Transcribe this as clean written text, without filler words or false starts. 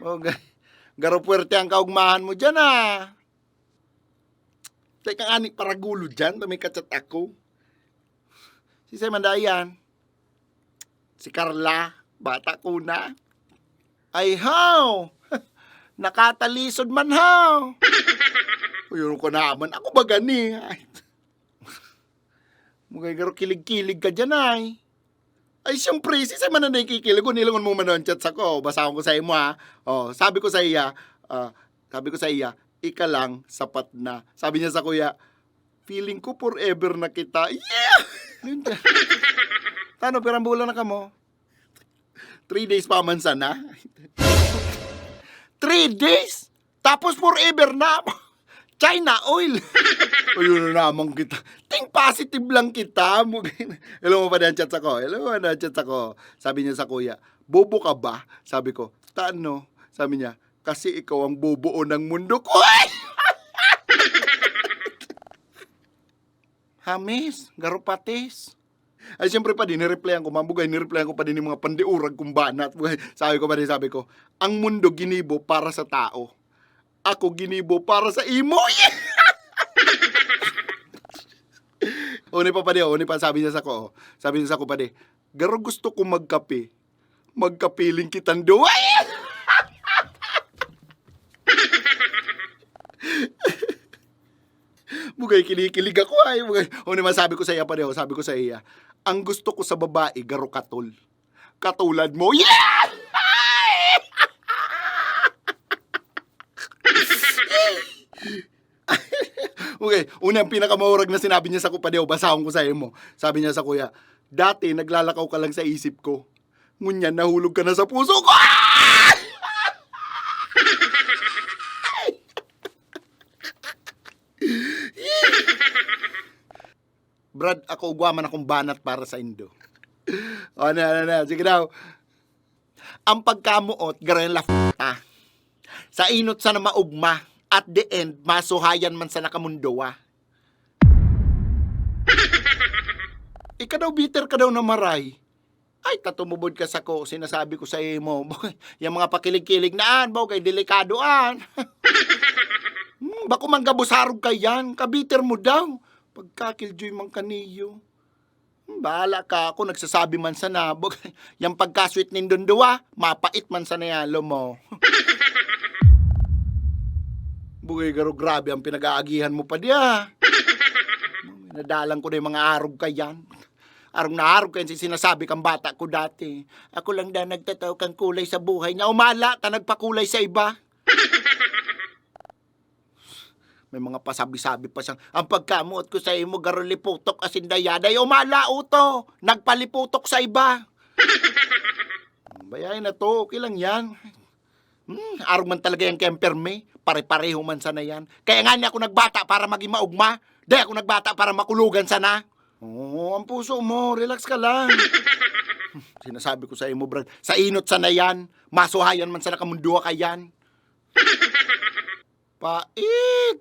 O, garo puwerte ang kaugmahan mo dyan, ah. Teka nga ni paragulo dyan, may kachat ako. Si Semanda yan. Si Carla, bata ko na. Ay, how? Nakatalisod man, how? Uyun ko naman, ako ba gani? Mugay garo kilig-kilig ka dyan, ay. Ay, siyempre, si Semanda na ikikilig. Nilangon mo man ang chat sa ko. Basahan ko sa iyo, ha? Oh, sabi ko sa iya, ika lang, sapat na. Sabi niya sa kuya, feeling ko forever na kita. Yeah! Tano, pirang bulan na ka mo? 3 days pa man sana. 3 days? Tapos forever na. China oil. Ayun na naman kita. Think positive lang kita. Hello mo pa na chat ako. Hello mo na chat ako. Sabi niya sa kuya, bobo ka ba? Sabi ko, tano? Sabi niya, kasi ikaw ang bubuo ng mundo ko. Hamis, garupatis. Ay, siyempre pa din, nireplyan ko, mambugay, nireplyan ko pa din yung mga pandiurag kung banat. Sabi ko, ang mundo ginibo para sa tao. Ako ginibo para sa imo. Yeah! Uni pa, sabi niya sa ko, pa di, garo gusto ko magkape. Magkapiling kitang duwa. Bugay, kinikilig ako ay. Uni sabi ko sa iya pa di, sabi ko sa iya, ang gusto ko sa babae, garo katol. Katulad mo. Yeah! Okay, unang pinakamahurag na sinabi niya sa kupadeo, basahon ko sa mo. Sabi niya sa kuya, dati naglalakaw ka lang sa isip ko. Ngunyan, nahulog ka na sa puso ko. Brad, ako ugwaman akong banat para sa Indo. O, na. Sige daw. Ang pagkamuot, garayan la f***ta. Sa inot sa na maugma. At the end, masuhayan man sa nakamundowa. Ika daw, bitter ka daw na maray. Ay, tatumubod ka sa ko, sinasabi ko sa imo. Yung mga pakilig-kilig naan, kay delikadoan. Bako man gabusarog ka yan, kabiter mo daw. Pagkakiljoy mang kaniyo. Bahala ka, ako nagsasabi man sa nabog. Yung pagkasweet nindunduwa, mapait man sa nayalo mo. Bugay garo, grabe ang pinag-aagihan mo pa diya. Nadalang ko na yung mga arog ka yan. Arog na arog kayo sinasabi kang bata ko dati. Ako lang daw nagtataw kang kulay sa buhay niya. Umala ka nagpakulay sa iba. May mga pasabi-sabi pa siyang, ang pagkamuot ko sa imo, garo liputok asin dayaday. Umala uto, nagpaliputok sa iba. Bayayin na to, okay lang yan. Arog man talaga yung kemperme. Pare-pareho man sana yan. Kaya nga niya ako nagbata para maging maugma. Di ako nagbata para makulugan sana. Oo, ang puso mo. Relax ka lang. Sinasabi ko sa imo, Brad. Sa inot sana yan. Masuhayan man sana kamundua ka yan. Pait.